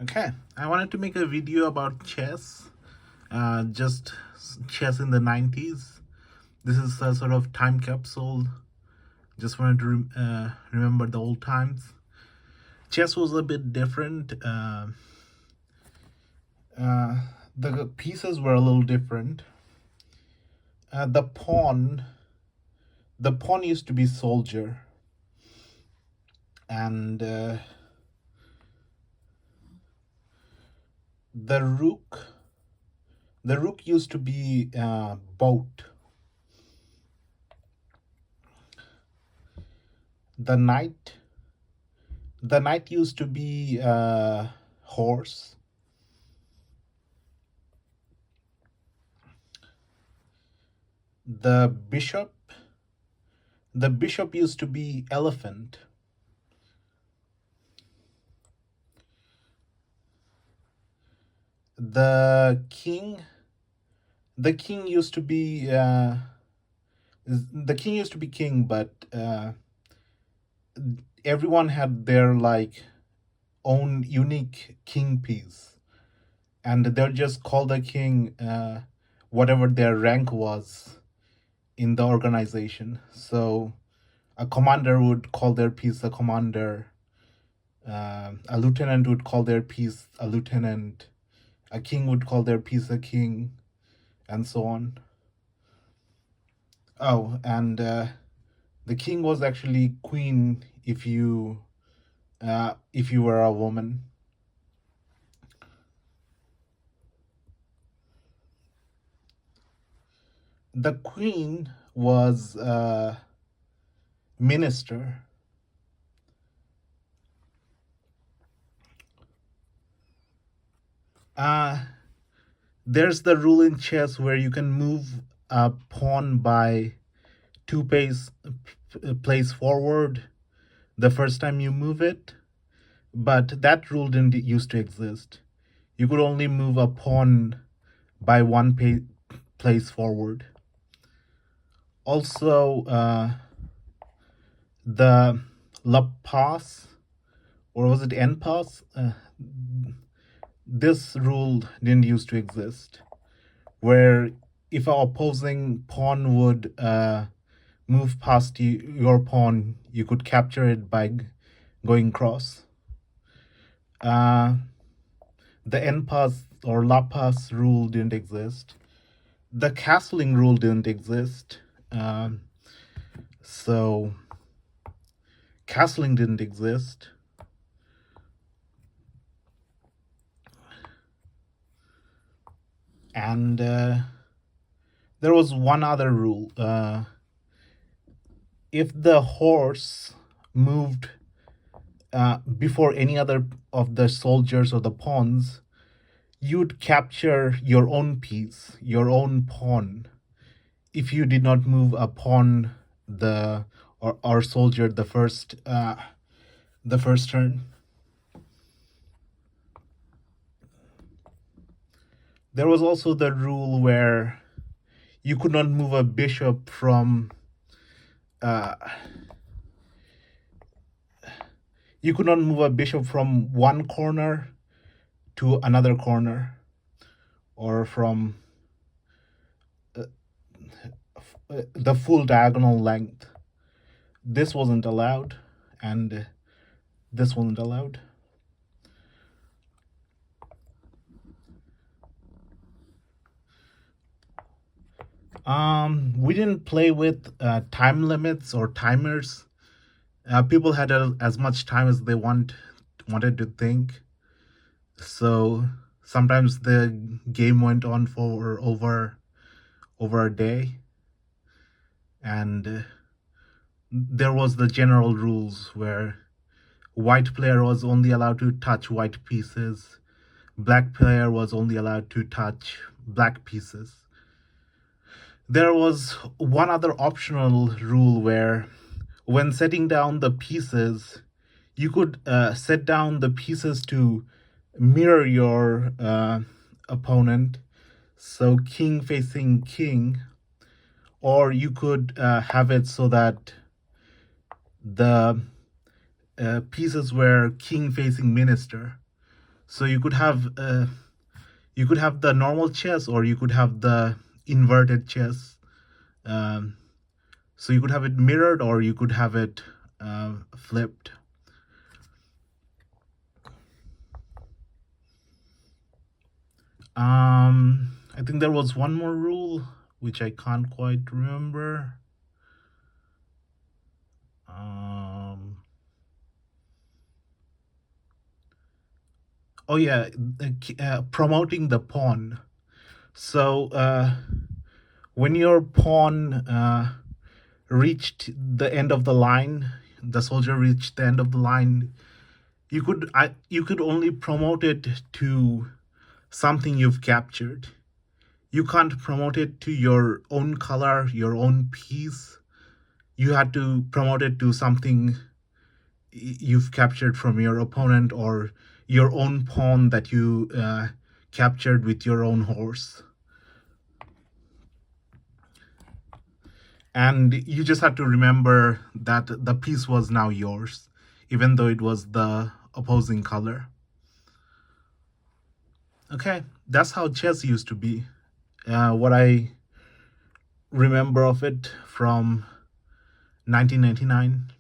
Okay, I wanted to make a video about chess, just chess in the 90s. This is a sort of time capsule. Just wanted to remember the old times. Chess was a bit different. Uh, the pieces were a little different. The pawn used to be soldier, and the rook, the rook used to be boat. The knight, the knight used to be horse. The bishop, the bishop used to be elephant. The king, the king used to be the king used to be king, but everyone had their like own unique king piece, and they'll just call the king whatever their rank was in the organization. So a commander would call their piece a commander, a lieutenant would call their piece a lieutenant, a king would call their piece a king, and so on. Oh, and the king was actually queen if you were a woman. The queen was minister. There's the rule in chess where you can move a pawn by two place forward the first time you move it, but that rule didn't used to exist. You could only move a pawn by one place forward. Also, the la pass, or was it en pass? This rule didn't used to exist, where if an opposing pawn would move past your pawn, you could capture it by going cross. The en pass or la pass rule didn't exist. The castling rule didn't exist. So castling didn't exist. And there was one other rule. If the horse moved before any other of the soldiers or the pawns, you'd capture your own piece, your own pawn, if you did not move a pawn or soldier the first turn. There was also the rule where you could not move a bishop from one corner to another corner, or from the full diagonal length. This wasn't allowed, and this wasn't allowed. We didn't play with time limits or timers. People had as much time as they wanted to think. So sometimes the game went on for over a day, and there was the general rules where white player was only allowed to touch white pieces, black player was only allowed to touch black pieces. There was one other optional rule where when setting down the pieces, you could set down the pieces to mirror your opponent, so king facing king, or you could have it so that the pieces were king facing minister. So you could have the normal chess, or you could have the inverted chess. Um, so you could have it mirrored, or you could have it flipped. I think there was one more rule which I can't quite remember. Oh yeah, promoting the pawn. So when your pawn reached the end of the line, the soldier reached the end of the line, you could only promote it to something you've captured. You can't promote it to your own color, your own piece. You had to promote it to something you've captured from your opponent, or your own pawn that you captured with your own horse. And you just had to remember that the piece was now yours, even though it was the opposing color. Okay, that's how chess used to be. What I remember of it from 1999.